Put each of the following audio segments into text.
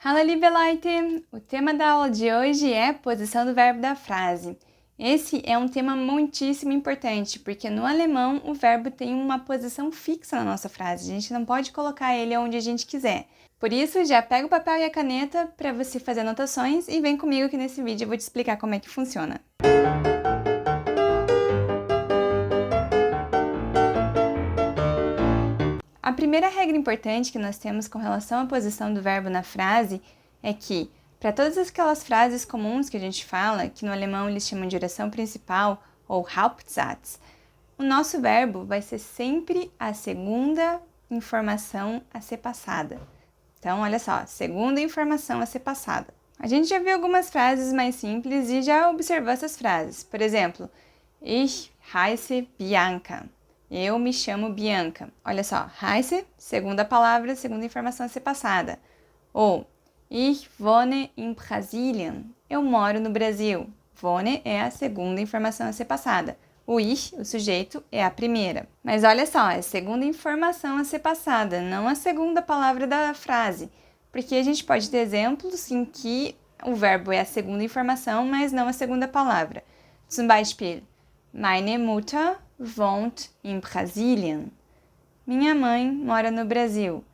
Hallo liebe Leute! O tema da aula de hoje é posição do verbo da frase. Esse é um tema muitíssimo importante, porque no alemão o verbo tem uma posição fixa na nossa frase. A gente não pode colocar ele onde a gente quiser. Por isso, já pega o papel e a caneta para você fazer anotações e vem comigo que nesse vídeo eu vou te explicar como é que funciona. A primeira regra importante que nós temos com relação à posição do verbo na frase é que, para todas aquelas frases comuns que a gente fala, que no alemão eles chamam de oração principal ou Hauptsatz, o nosso verbo vai ser sempre a segunda informação a ser passada. Então, olha só, segunda informação a ser passada. A gente já viu algumas frases mais simples e já observou essas frases. Por exemplo, Ich heiße Bianca. Eu me chamo Bianca. Olha só, heiße, segunda palavra, segunda informação a ser passada. Ou, ich wohne in Brasilien. Eu moro no Brasil. Wohne é a segunda informação a ser passada. O ich, o sujeito, é a primeira. Mas olha só, é a segunda informação a ser passada, não a segunda palavra da frase. Porque a gente pode ter exemplos em que o verbo é a segunda informação, mas não a segunda palavra. Zum Beispiel, meine Mutter wohnt in Brasilien. Minha mãe mora no Brasil.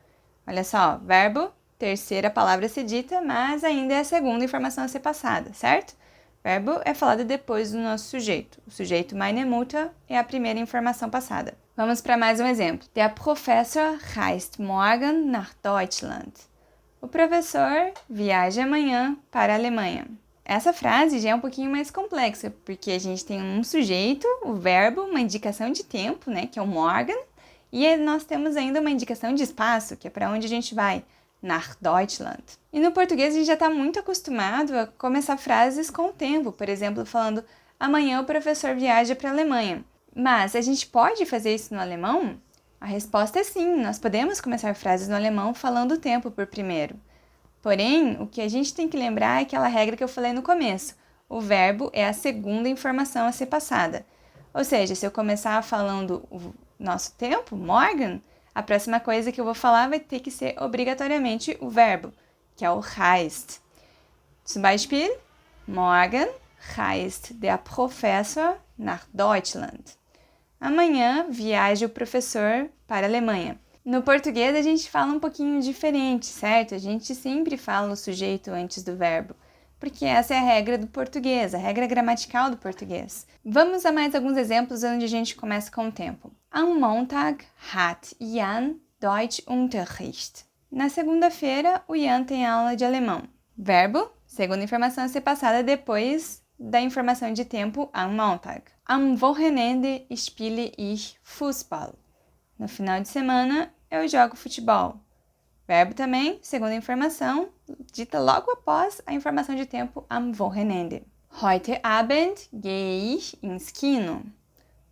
Olha só, verbo, terceira palavra a ser dita, mas ainda é a segunda informação a ser passada, certo? Verbo é falado depois do nosso sujeito. O sujeito meine Mutter é a primeira informação passada. Vamos para mais um exemplo. Der Professor reist morgen nach Deutschland. O professor viaja amanhã para a Alemanha. Essa frase já é um pouquinho mais complexa, porque a gente tem um sujeito, o verbo, uma indicação de tempo, né, que é o morgen, e nós temos ainda uma indicação de espaço, que é para onde a gente vai, nach Deutschland. E no português a gente já está muito acostumado a começar frases com o tempo, por exemplo, falando amanhã o professor viaja para a Alemanha. Mas a gente pode fazer isso no alemão? A resposta é sim, nós podemos começar frases no alemão falando o tempo por primeiro. Porém, o que a gente tem que lembrar é aquela regra que eu falei no começo. O verbo é a segunda informação a ser passada. Ou seja, se eu começar falando o nosso tempo, morgen, a próxima coisa que eu vou falar vai ter que ser obrigatoriamente o verbo, que é o reist. Zum Beispiel, morgen reist der Professor nach Deutschland. Amanhã viaja o professor para a Alemanha. No português a gente fala um pouquinho diferente, certo? A gente sempre fala o sujeito antes do verbo, porque essa é a regra do português, a regra gramatical do português. Vamos a mais alguns exemplos onde a gente começa com o tempo. Am Montag hat Jan Deutschunterricht. Na segunda-feira, o Jan tem aula de alemão. Verbo, segunda informação a ser passada depois da informação de tempo am Montag. Am Wochenende spiele ich Fußball. No final de semana, eu jogo futebol. Verbo também, segunda informação, dita logo após a informação de tempo am Wochenende. Heute Abend gehe ich ins Kino.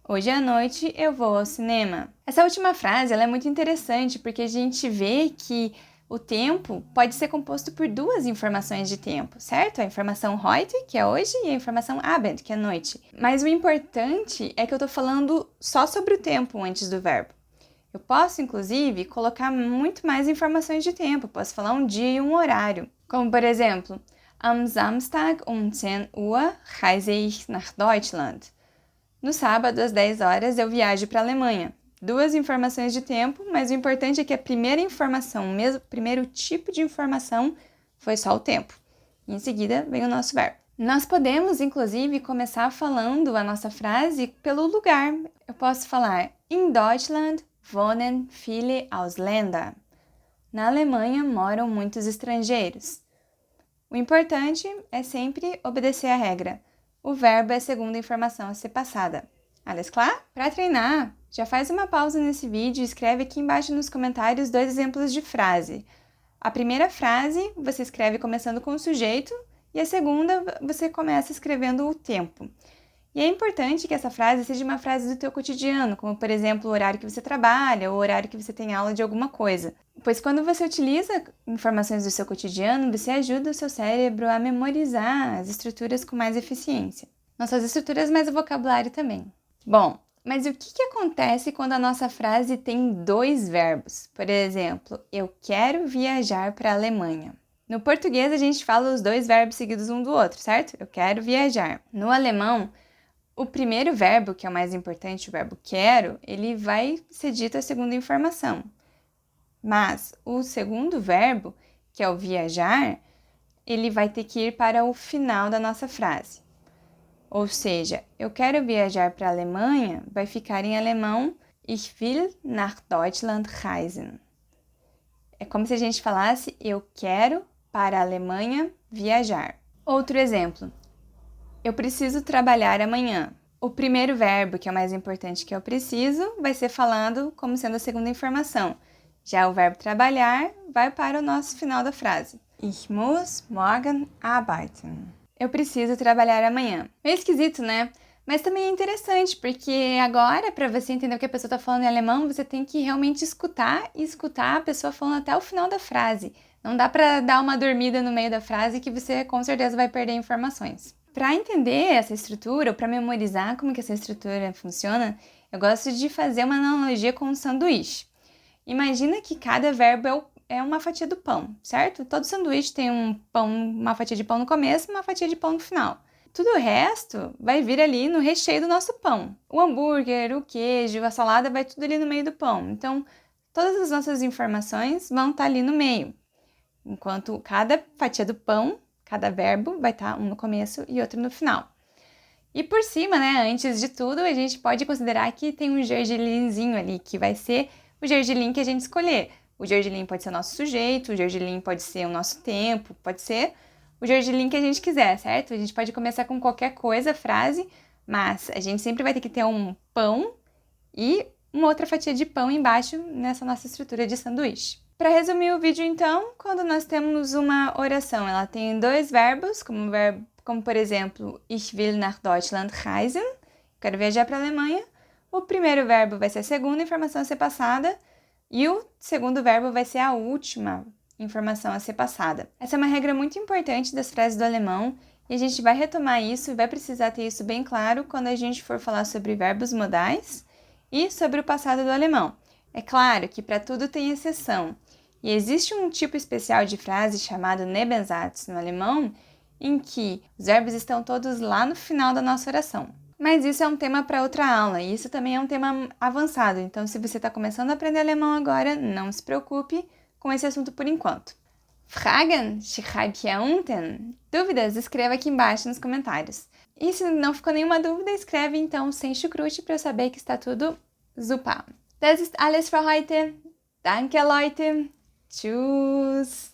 Hoje à noite eu vou ao cinema. Essa última frase ela é muito interessante porque a gente vê que o tempo pode ser composto por duas informações de tempo, certo? A informação heute, que é hoje, e a informação Abend, que é noite. Mas o importante é que eu estou falando só sobre o tempo antes do verbo. Eu posso, inclusive, colocar muito mais informações de tempo. Posso falar um dia e um horário. Como, por exemplo, Am Samstag um 10 Uhr reise ich nach Deutschland. No sábado, às 10 horas, eu viajo para a Alemanha. Duas informações de tempo, mas o importante é que a primeira informação, mesmo o primeiro tipo de informação, foi só o tempo. E em seguida, vem o nosso verbo. Nós podemos, inclusive, começar falando a nossa frase pelo lugar. Eu posso falar In Deutschland wohnen viele Ausländer. Na Alemanha moram muitos estrangeiros. O importante é sempre obedecer a regra. O verbo é a segunda informação a ser passada. Alles klar? Para treinar, já faz uma pausa nesse vídeo e escreve aqui embaixo nos comentários 2 exemplos de frase. A primeira frase você escreve começando com o sujeito e a segunda você começa escrevendo o tempo. E é importante que essa frase seja uma frase do teu cotidiano, como por exemplo o horário que você trabalha ou o horário que você tem aula de alguma coisa. Pois quando você utiliza informações do seu cotidiano, você ajuda o seu cérebro a memorizar as estruturas com mais eficiência. Não só as estruturas, mas o vocabulário também. Bom, mas o que acontece quando a nossa frase tem 2 verbos? Por exemplo, eu quero viajar para a Alemanha. No português, a gente fala os dois verbos seguidos um do outro, certo? Eu quero viajar. No alemão, o primeiro verbo, que é o mais importante, o verbo quero, ele vai ser dito a segunda informação. Mas o segundo verbo, que é o viajar, ele vai ter que ir para o final da nossa frase. Ou seja, eu quero viajar para a Alemanha, vai ficar em alemão Ich will nach Deutschland reisen. É como se a gente falasse eu quero para a Alemanha viajar. Outro exemplo. Eu preciso trabalhar amanhã. O primeiro verbo, que é o mais importante, que eu preciso, vai ser falado como sendo a segunda informação. Já o verbo trabalhar vai para o nosso final da frase. Ich muss morgen arbeiten. Eu preciso trabalhar amanhã. Meio esquisito, né? Mas também é interessante, porque agora, para você entender o que a pessoa está falando em alemão, você tem que realmente escutar e escutar a pessoa falando até o final da frase. Não dá para dar uma dormida no meio da frase que você com certeza vai perder informações. Para entender essa estrutura, ou para memorizar como que essa estrutura funciona, eu gosto de fazer uma analogia com um sanduíche. Imagina que cada verbo é uma fatia do pão, certo? Todo sanduíche tem uma fatia de pão no começo e uma fatia de pão no final. Tudo o resto vai vir ali no recheio do nosso pão. O hambúrguer, o queijo, a salada, vai tudo ali no meio do pão. Então, todas as nossas informações vão estar ali no meio. Enquanto cada fatia do pão, cada verbo, vai estar um no começo e outro no final. E por cima, né, antes de tudo, a gente pode considerar que tem um gergelimzinho ali, que vai ser o gergelim que a gente escolher. O gergelim pode ser o nosso sujeito, o gergelim pode ser o nosso tempo, pode ser o gergelim que a gente quiser, certo? A gente pode começar com qualquer coisa, frase, mas a gente sempre vai ter que ter um pão e uma outra fatia de pão embaixo nessa nossa estrutura de sanduíche. Para resumir o vídeo, então, quando nós temos uma oração, ela tem dois verbos, como por exemplo, Ich will nach Deutschland reisen, quero viajar para a Alemanha. O primeiro verbo vai ser a segunda informação a ser passada e o segundo verbo vai ser a última informação a ser passada. Essa é uma regra muito importante das frases do alemão e a gente vai retomar isso e vai precisar ter isso bem claro quando a gente for falar sobre verbos modais e sobre o passado do alemão. É claro que para tudo tem exceção e existe um tipo especial de frase chamado Nebensatz no alemão em que os verbos estão todos lá no final da nossa oração. Mas isso é um tema para outra aula e isso também é um tema avançado, então se você está começando a aprender alemão agora, não se preocupe com esse assunto por enquanto. Fragen? Schreib hier unten. Dúvidas? Escreva aqui embaixo nos comentários. E se não ficou nenhuma dúvida, escreve então sem chucrute para eu saber que está tudo super. Das ist alles für heute. Danke, Leute. Tschüss.